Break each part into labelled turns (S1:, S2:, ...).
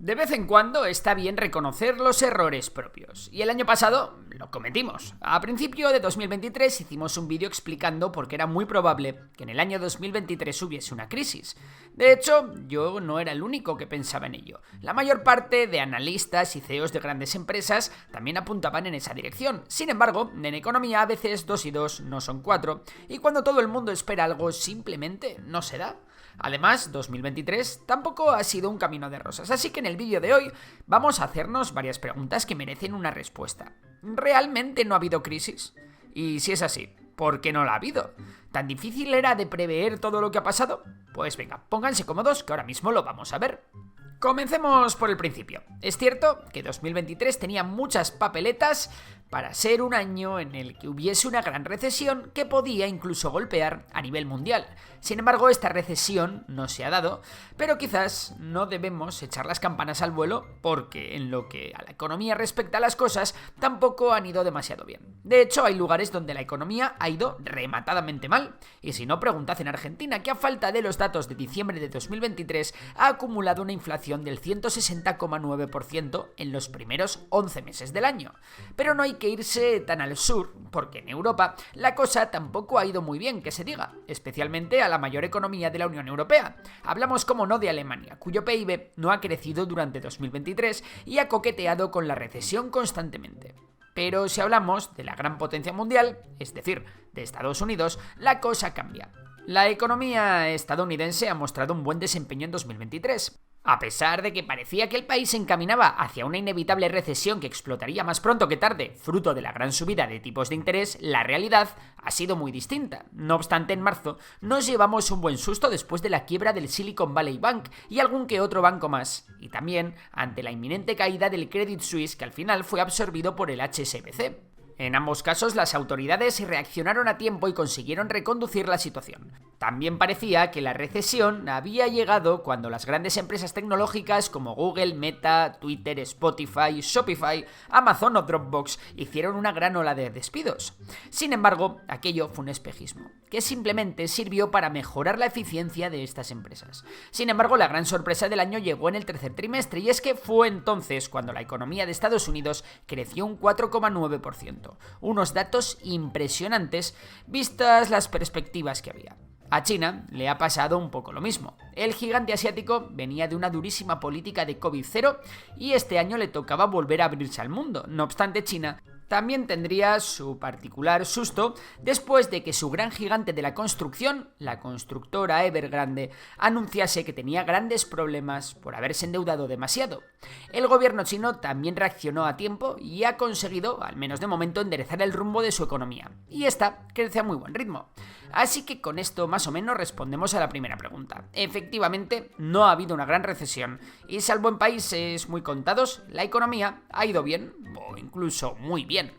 S1: De vez en cuando está bien reconocer los errores propios, y el año pasado lo cometimos. A principio de 2023 hicimos un vídeo explicando por qué era muy probable que en el año 2023 hubiese una crisis. De hecho, yo no era el único que pensaba en ello. La mayor parte de analistas y CEOs de grandes empresas también apuntaban en esa dirección. Sin embargo, en economía a veces 2 y 2 no son 4, y cuando todo el mundo espera algo simplemente no se da. Además, 2023 tampoco ha sido un camino de rosas, así que en el vídeo de hoy vamos a hacernos varias preguntas que merecen una respuesta. ¿Realmente no ha habido crisis? Y si es así, ¿por qué no la ha habido? ¿Tan difícil era de prever todo lo que ha pasado? Pues venga, pónganse cómodos que ahora mismo lo vamos a ver. Comencemos por el principio. Es cierto que 2023 tenía muchas papeletas para ser un año en el que hubiese una gran recesión que podía incluso golpear a nivel mundial. Sin embargo, esta recesión no se ha dado, pero quizás no debemos echar las campanas al vuelo porque en lo que a la economía respecta, las cosas tampoco han ido demasiado bien. De hecho, hay lugares donde la economía ha ido rematadamente mal. Y si no, preguntad en Argentina, que a falta de los datos de diciembre de 2023 ha acumulado una inflación del 160,9% en los primeros 11 meses del año. Pero no hay que irse tan al sur, porque en Europa la cosa tampoco ha ido muy bien, que se diga, especialmente a la mayor economía de la Unión Europea. Hablamos, como no, de Alemania, cuyo PIB no ha crecido durante 2023 y ha coqueteado con la recesión constantemente. Pero si hablamos de la gran potencia mundial, es decir, de Estados Unidos, la cosa cambia. La economía estadounidense ha mostrado un buen desempeño en 2023. A pesar de que parecía que el país se encaminaba hacia una inevitable recesión que explotaría más pronto que tarde, fruto de la gran subida de tipos de interés, la realidad ha sido muy distinta. No obstante, en marzo nos llevamos un buen susto después de la quiebra del Silicon Valley Bank y algún que otro banco más, y también ante la inminente caída del Credit Suisse, que al final fue absorbido por el HSBC. En ambos casos, las autoridades reaccionaron a tiempo y consiguieron reconducir la situación. También parecía que la recesión había llegado cuando las grandes empresas tecnológicas como Google, Meta, Twitter, Spotify, Shopify, Amazon o Dropbox hicieron una gran ola de despidos. Sin embargo, aquello fue un espejismo, que simplemente sirvió para mejorar la eficiencia de estas empresas. Sin embargo, la gran sorpresa del año llegó en el tercer trimestre, y es que fue entonces cuando la economía de Estados Unidos creció un 4,9%. Unos datos impresionantes vistas las perspectivas que había. A China le ha pasado un poco lo mismo. El gigante asiático venía de una durísima política de COVID-0 y este año le tocaba volver a abrirse al mundo. No obstante, China también tendría su particular susto después de que su gran gigante de la construcción, la constructora Evergrande, anunciase que tenía grandes problemas por haberse endeudado demasiado. El gobierno chino también reaccionó a tiempo y ha conseguido, al menos de momento, enderezar el rumbo de su economía. Y esta crece a muy buen ritmo. Así que con esto más o menos respondemos a la primera pregunta. Efectivamente, no ha habido una gran recesión y salvo en países muy contados, la economía ha ido bien o incluso muy bien.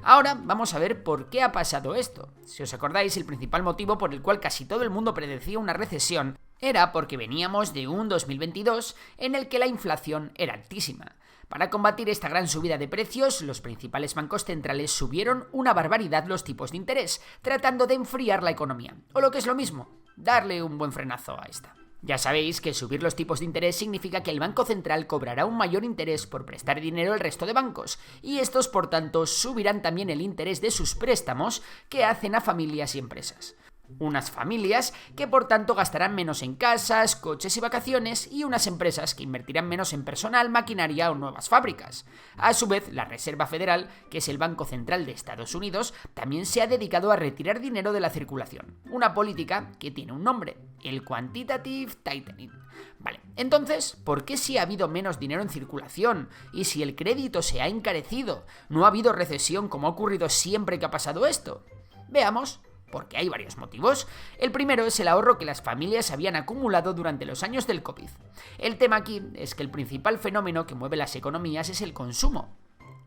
S1: Ahora vamos a ver por qué ha pasado esto. Si os acordáis, el principal motivo por el cual casi todo el mundo predecía una recesión era porque veníamos de un 2022 en el que la inflación era altísima. Para combatir esta gran subida de precios, los principales bancos centrales subieron una barbaridad los tipos de interés, tratando de enfriar la economía, o lo que es lo mismo, darle un buen frenazo a esta. Ya sabéis que subir los tipos de interés significa que el Banco Central cobrará un mayor interés por prestar dinero al resto de bancos, y estos, por tanto, subirán también el interés de sus préstamos que hacen a familias y empresas. Unas familias que por tanto gastarán menos en casas, coches y vacaciones, y unas empresas que invertirán menos en personal, maquinaria o nuevas fábricas. A su vez, la Reserva Federal, que es el Banco Central de Estados Unidos, también se ha dedicado a retirar dinero de la circulación. Una política que tiene un nombre, el Quantitative Tightening. Vale, entonces, ¿por qué si ha habido menos dinero en circulación? Y si el crédito se ha encarecido, ¿no ha habido recesión como ha ocurrido siempre que ha pasado esto? Veamos. Porque hay varios motivos. El primero es el ahorro que las familias habían acumulado durante los años del COVID. El tema aquí es que el principal fenómeno que mueve las economías es el consumo.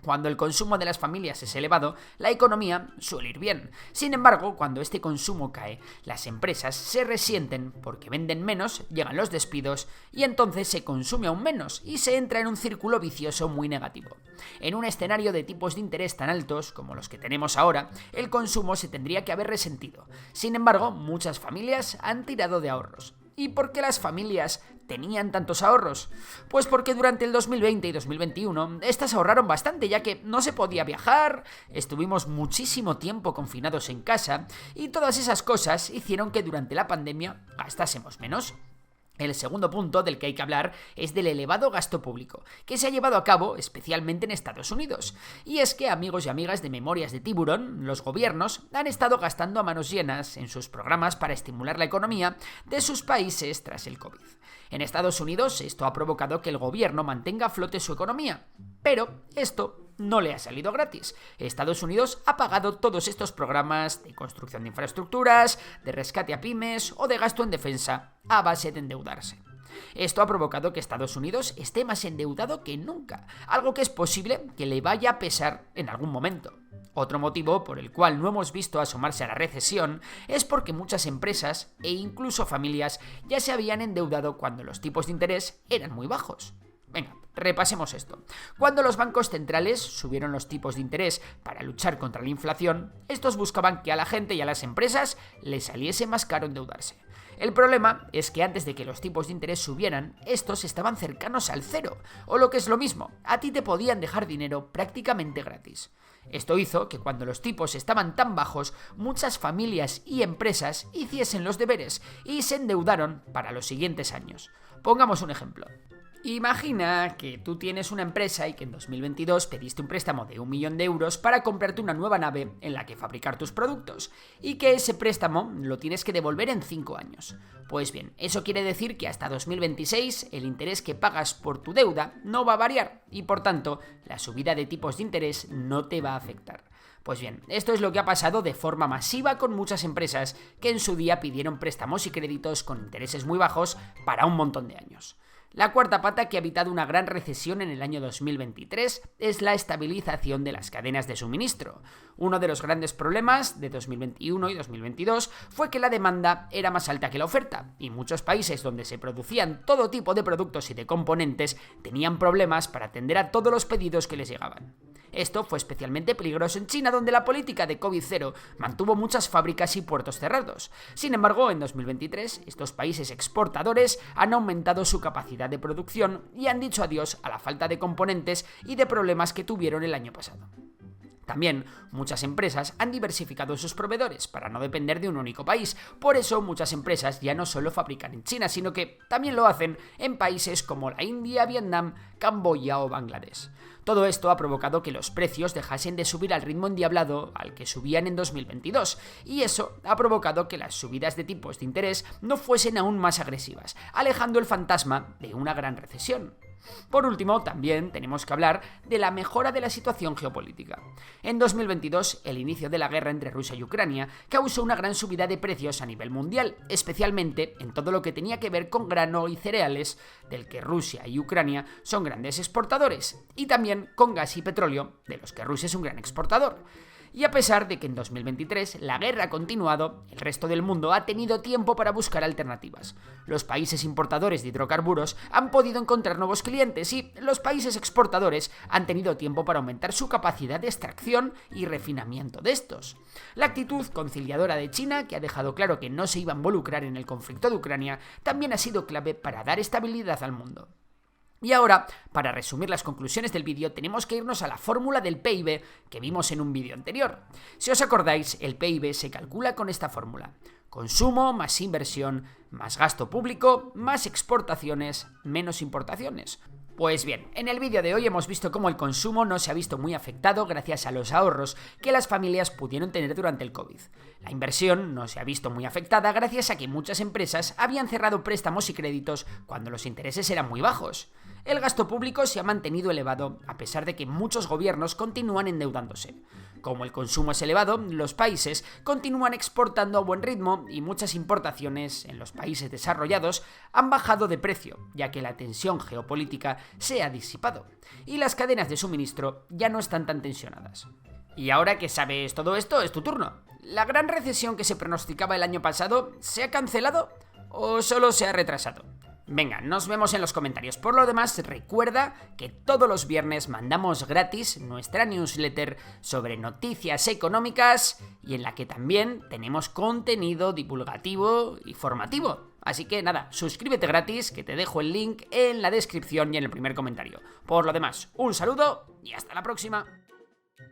S1: Cuando el consumo de las familias es elevado, la economía suele ir bien. Sin embargo, cuando este consumo cae, las empresas se resienten porque venden menos, llegan los despidos y entonces se consume aún menos y se entra en un círculo vicioso muy negativo. En un escenario de tipos de interés tan altos como los que tenemos ahora, el consumo se tendría que haber resentido. Sin embargo, muchas familias han tirado de ahorros. ¿Y por qué las familias tenían tantos ahorros? Pues porque durante el 2020 y 2021 estas ahorraron bastante, ya que no se podía viajar, estuvimos muchísimo tiempo confinados en casa y todas esas cosas hicieron que durante la pandemia gastásemos menos. El segundo punto del que hay que hablar es del elevado gasto público, que se ha llevado a cabo especialmente en Estados Unidos. Y es que, amigos y amigas de Memorias de Tiburón, los gobiernos han estado gastando a manos llenas en sus programas para estimular la economía de sus países tras el COVID. En Estados Unidos esto ha provocado que el gobierno mantenga a flote su economía, pero esto no le ha salido gratis. Estados Unidos ha pagado todos estos programas de construcción de infraestructuras, de rescate a pymes o de gasto en defensa a base de endeudarse. Esto ha provocado que Estados Unidos esté más endeudado que nunca, algo que es posible que le vaya a pesar en algún momento. Otro motivo por el cual no hemos visto asomarse a la recesión es porque muchas empresas e incluso familias ya se habían endeudado cuando los tipos de interés eran muy bajos. Venga, repasemos esto. Cuando los bancos centrales subieron los tipos de interés para luchar contra la inflación, estos buscaban que a la gente y a las empresas les saliese más caro endeudarse. El problema es que antes de que los tipos de interés subieran, estos estaban cercanos al cero, o lo que es lo mismo, a ti te podían dejar dinero prácticamente gratis. Esto hizo que cuando los tipos estaban tan bajos, muchas familias y empresas hiciesen los deberes y se endeudaron para los siguientes años. Pongamos un ejemplo. Imagina que tú tienes una empresa y que en 2022 pediste un préstamo de 1 millón de euros para comprarte una nueva nave en la que fabricar tus productos y que ese préstamo lo tienes que devolver en 5 años. Pues bien, eso quiere decir que hasta 2026 el interés que pagas por tu deuda no va a variar y por tanto la subida de tipos de interés no te va a afectar. Pues bien, esto es lo que ha pasado de forma masiva con muchas empresas que en su día pidieron préstamos y créditos con intereses muy bajos para un montón de años. La cuarta pata que ha evitado una gran recesión en el año 2023 es la estabilización de las cadenas de suministro. Uno de los grandes problemas de 2021 y 2022 fue que la demanda era más alta que la oferta, y muchos países donde se producían todo tipo de productos y de componentes tenían problemas para atender a todos los pedidos que les llegaban. Esto fue especialmente peligroso en China, donde la política de COVID-0 mantuvo muchas fábricas y puertos cerrados. Sin embargo, en 2023, estos países exportadores han aumentado su capacidad de producción y han dicho adiós a la falta de componentes y de problemas que tuvieron el año pasado. También, muchas empresas han diversificado sus proveedores para no depender de un único país. Por eso, muchas empresas ya no solo fabrican en China, sino que también lo hacen en países como la India, Vietnam, Camboya o Bangladesh. Todo esto ha provocado que los precios dejasen de subir al ritmo endiablado al que subían en 2022, y eso ha provocado que las subidas de tipos de interés no fuesen aún más agresivas, alejando el fantasma de una gran recesión. Por último, también tenemos que hablar de la mejora de la situación geopolítica. En 2022, el inicio de la guerra entre Rusia y Ucrania causó una gran subida de precios a nivel mundial, especialmente en todo lo que tenía que ver con grano y cereales, del que Rusia y Ucrania son grandes exportadores, y también con gas y petróleo, de los que Rusia es un gran exportador. Y a pesar de que en 2023 la guerra ha continuado, el resto del mundo ha tenido tiempo para buscar alternativas. Los países importadores de hidrocarburos han podido encontrar nuevos clientes y los países exportadores han tenido tiempo para aumentar su capacidad de extracción y refinamiento de estos. La actitud conciliadora de China, que ha dejado claro que no se iba a involucrar en el conflicto de Ucrania, también ha sido clave para dar estabilidad al mundo. Y ahora, para resumir las conclusiones del vídeo, tenemos que irnos a la fórmula del PIB que vimos en un vídeo anterior. Si os acordáis, el PIB se calcula con esta fórmula: consumo más inversión, más gasto público, más exportaciones, menos importaciones. Pues bien, en el vídeo de hoy hemos visto cómo el consumo no se ha visto muy afectado gracias a los ahorros que las familias pudieron tener durante el COVID. La inversión no se ha visto muy afectada gracias a que muchas empresas habían cerrado préstamos y créditos cuando los intereses eran muy bajos. El gasto público se ha mantenido elevado a pesar de que muchos gobiernos continúan endeudándose. Como el consumo es elevado, los países continúan exportando a buen ritmo y muchas importaciones en los países desarrollados han bajado de precio, ya que la tensión geopolítica se ha disipado y las cadenas de suministro ya no están tan tensionadas. Y ahora que sabes todo esto, es tu turno. ¿La gran recesión que se pronosticaba el año pasado se ha cancelado o solo se ha retrasado? Venga, nos vemos en los comentarios. Por lo demás, recuerda que todos los viernes mandamos gratis nuestra newsletter sobre noticias económicas y en la que también tenemos contenido divulgativo y formativo. Así que nada, suscríbete gratis, que te dejo el link en la descripción y en el primer comentario. Por lo demás, un saludo y hasta la próxima.